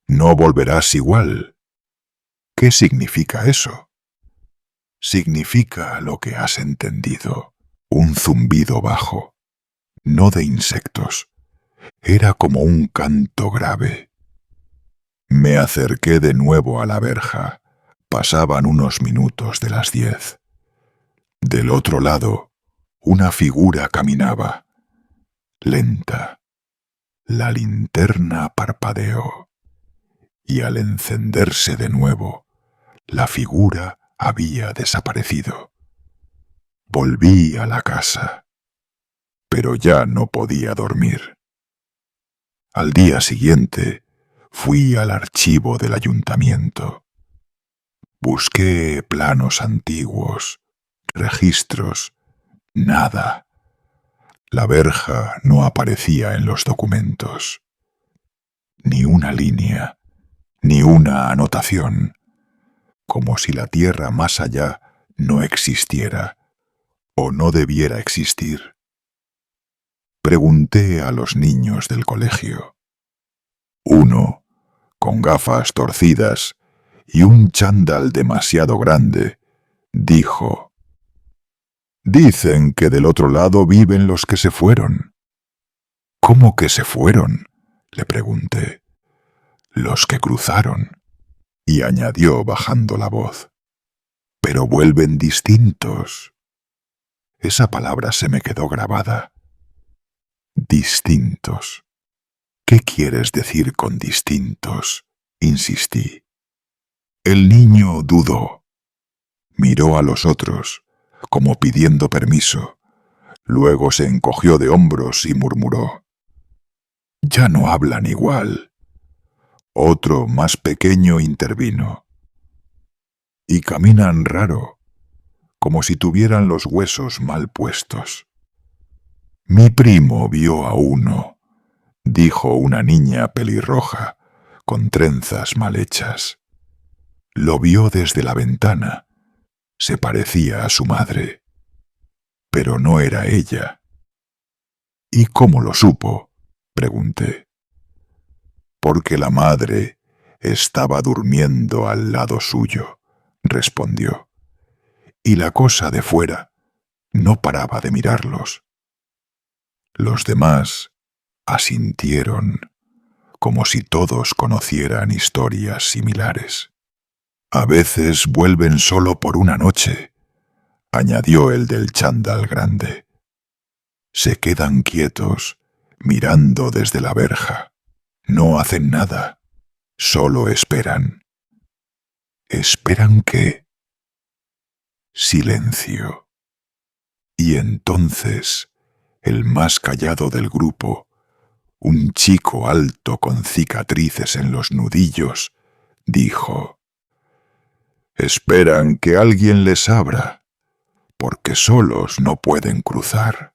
No volverás igual». «¿Qué significa eso?» «Significa lo que has entendido, un zumbido bajo, no de insectos. Era como un canto grave». Me acerqué de nuevo a la verja. Pasaban unos minutos de las 10. Del otro lado, una figura caminaba, lenta. La linterna parpadeó, y al encenderse de nuevo, la figura había desaparecido. Volví a la casa, pero ya no podía dormir. Al día siguiente, fui al archivo del ayuntamiento. Busqué planos antiguos, registros, nada. La verja no aparecía en los documentos. Ni una línea, ni una anotación, como si la tierra más allá no existiera o no debiera existir. Pregunté a los niños del colegio. Uno, con gafas torcidas y un chándal demasiado grande, dijo: «Dicen que del otro lado viven los que se fueron». «¿Cómo que se fueron?», le pregunté. «Los que cruzaron», y añadió bajando la voz. «Pero vuelven distintos». Esa palabra se me quedó grabada. Distintos. «¿Qué quieres decir con distintos?», insistí. El niño dudó. Miró a los otros, como pidiendo permiso. Luego se encogió de hombros y murmuró: «Ya no hablan igual». Otro, más pequeño, intervino: «Y caminan raro, como si tuvieran los huesos mal puestos». «Mi primo vio a uno», dijo una niña pelirroja, con trenzas mal hechas. «Lo vio desde la ventana. Se parecía a su madre. Pero no era ella». «¿Y cómo lo supo?», pregunté. «Porque la madre estaba durmiendo al lado suyo», respondió. «Y la cosa de fuera no paraba de mirarlos». Los demás asintieron, como si todos conocieran historias similares. «A veces vuelven solo por una noche», añadió el del chándal grande. «Se quedan quietos, mirando desde la verja. No hacen nada, solo esperan». «¿Esperan qué?». Silencio. Y entonces, el más callado del grupo, un chico alto con cicatrices en los nudillos, dijo: «Esperan que alguien les abra, porque solos no pueden cruzar».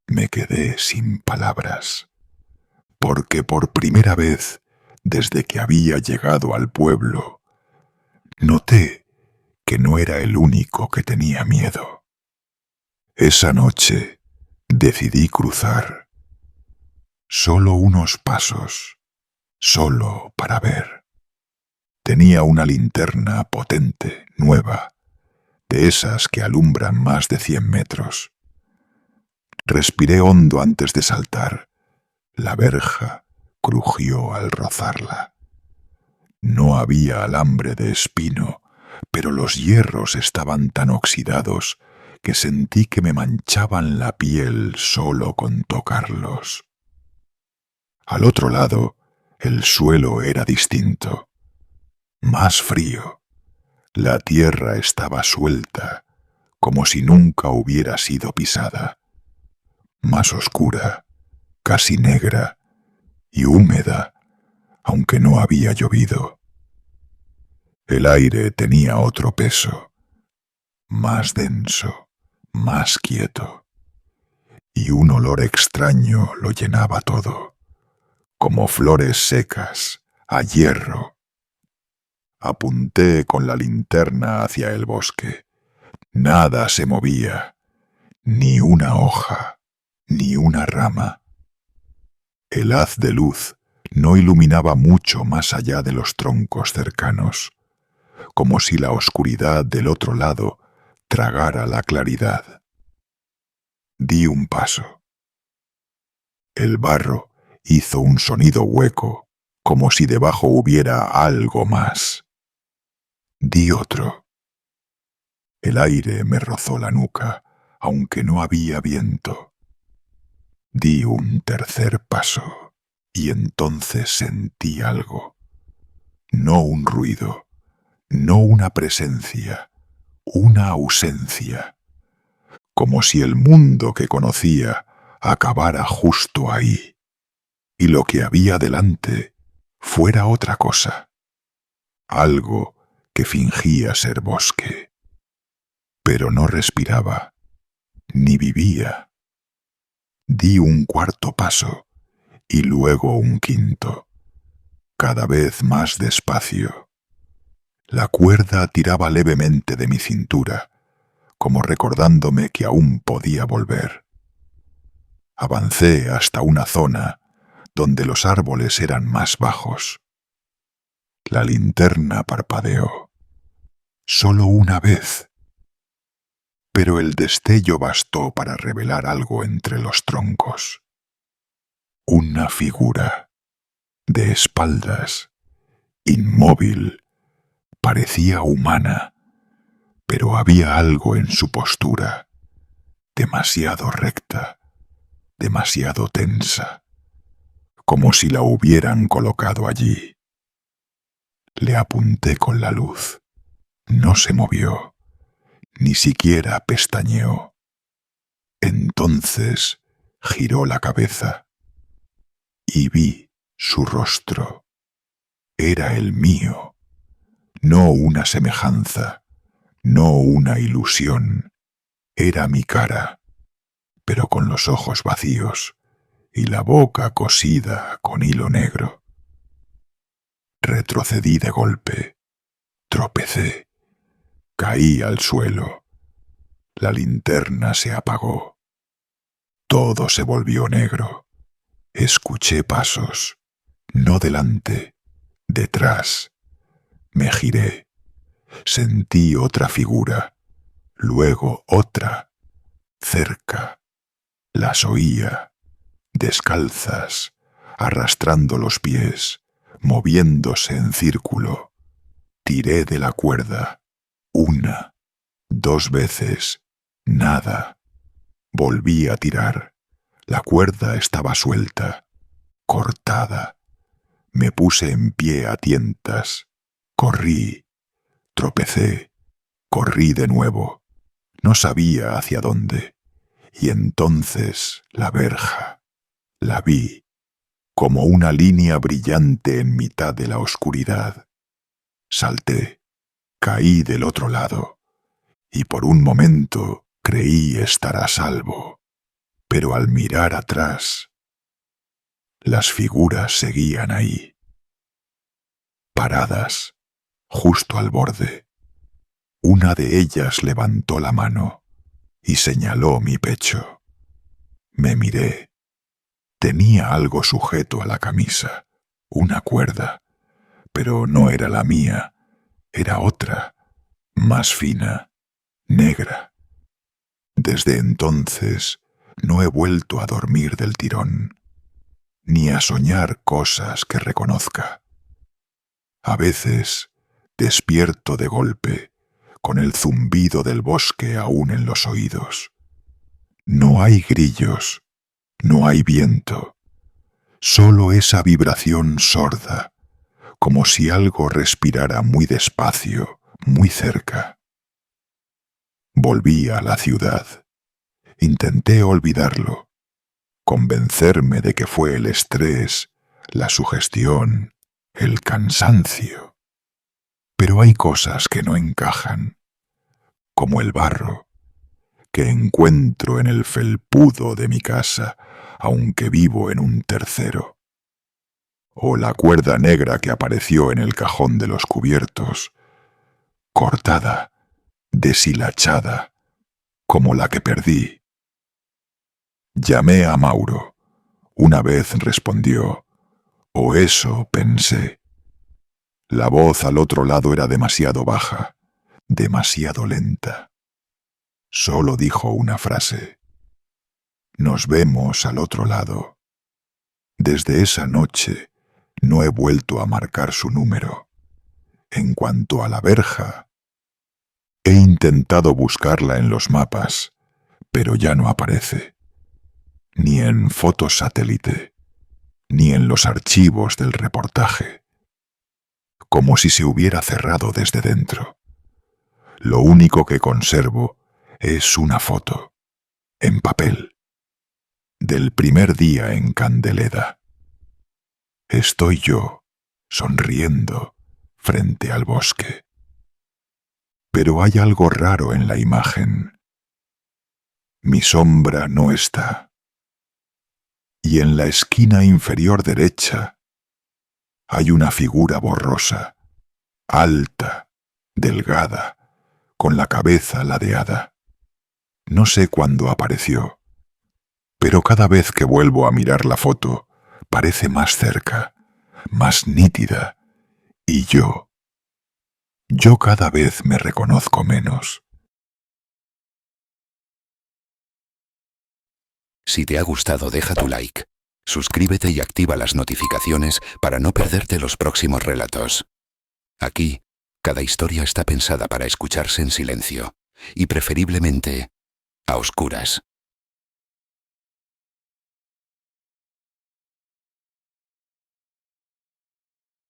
Me quedé sin palabras, porque por primera vez desde que había llegado al pueblo, noté que no era el único que tenía miedo. Esa noche decidí cruzar. Solo unos pasos, solo para ver. Tenía una linterna potente, nueva, de esas que alumbran más de 100 metros. Respiré hondo antes de saltar. La verja crujió al rozarla. No había alambre de espino, pero los hierros estaban tan oxidados que sentí que me manchaban la piel solo con tocarlos. Al otro lado, el suelo era distinto, más frío. La tierra estaba suelta, como si nunca hubiera sido pisada. más oscura, casi negra y húmeda, aunque no había llovido. El aire tenía otro peso, más denso, más quieto, y un olor extraño lo llenaba todo, como flores secas, a hierro. Apunté con la linterna hacia el bosque. Nada se movía, ni una hoja, ni una rama. El haz de luz no iluminaba mucho más allá de los troncos cercanos, como si la oscuridad del otro lado tragara la claridad. Di un paso. El barro hizo un sonido hueco, como si debajo hubiera algo más. Di otro. El aire me rozó la nuca, aunque no había viento. Di un tercer paso, y entonces sentí algo. No un ruido, no una presencia, una ausencia. Como si el mundo que conocía acabara justo ahí, y lo que había delante fuera otra cosa. Algo que fingía ser bosque. Pero no respiraba, ni vivía. Di un cuarto paso, y luego un quinto, cada vez más despacio. La cuerda tiraba levemente de mi cintura, como recordándome que aún podía volver. Avancé hasta una zona donde los árboles eran más bajos. La linterna parpadeó, solo una vez, pero el destello bastó para revelar algo entre los troncos. Una figura, de espaldas, inmóvil, parecía humana, pero había algo en su postura, demasiado recta, demasiado tensa, como si la hubieran colocado allí. Le apunté con la luz. No se movió, ni siquiera pestañeó. Entonces giró la cabeza y vi su rostro. Era el mío, no una semejanza, no una ilusión. Era mi cara, pero con los ojos vacíos y la boca cosida con hilo negro. Retrocedí de golpe, tropecé, caí al suelo. La linterna se apagó. Todo se volvió negro. Escuché pasos, no delante, detrás. Me giré. Sentí otra figura, luego otra, cerca. Las oía, descalzas, arrastrando los pies, moviéndose en círculo. Tiré de la cuerda, una, dos veces, nada. Volví a tirar. La cuerda estaba suelta, cortada. Me puse en pie a tientas. Corrí, tropecé, corrí de nuevo. No sabía hacia dónde. Y entonces la verja. La vi, como una línea brillante en mitad de la oscuridad. Salté, caí del otro lado, y por un momento creí estar a salvo. Pero al mirar atrás, las figuras seguían ahí, paradas, justo al borde. Una de ellas levantó la mano y señaló mi pecho. Me miré. Tenía algo sujeto a la camisa, una cuerda, pero no era la mía, era otra, más fina, negra. Desde entonces no he vuelto a dormir del tirón, ni a soñar cosas que reconozca. A veces despierto de golpe, con el zumbido del bosque aún en los oídos. No hay grillos, no hay viento, solo esa vibración sorda, como si algo respirara muy despacio, muy cerca. Volví a la ciudad. Intenté olvidarlo, convencerme de que fue el estrés, la sugestión, el cansancio. Pero hay cosas que no encajan, como el barro, que encuentro en el felpudo de mi casa, aunque vivo en un tercero. O la cuerda negra que apareció en el cajón de los cubiertos, cortada, deshilachada, como la que perdí. Llamé a Mauro. Una vez respondió, o eso pensé. La voz al otro lado era demasiado baja, demasiado lenta. Solo dijo una frase. Nos vemos al otro lado. Desde esa noche no he vuelto a marcar su número. En cuanto a la verja, he intentado buscarla en los mapas, pero ya no aparece. Ni en fotos satélite, ni en los archivos del reportaje. Como si se hubiera cerrado desde dentro. Lo único que conservo es una foto, en papel, del primer día en Candeleda. Estoy yo, sonriendo, frente al bosque. Pero hay algo raro en la imagen. Mi sombra no está. Y en la esquina inferior derecha hay una figura borrosa, alta, delgada, con la cabeza ladeada. No sé cuándo apareció, pero cada vez que vuelvo a mirar la foto, parece más cerca, más nítida, y yo cada vez me reconozco menos. Si te ha gustado, deja tu like, suscríbete y activa las notificaciones para no perderte los próximos relatos. Aquí, cada historia está pensada para escucharse en silencio, y preferiblemente a oscuras.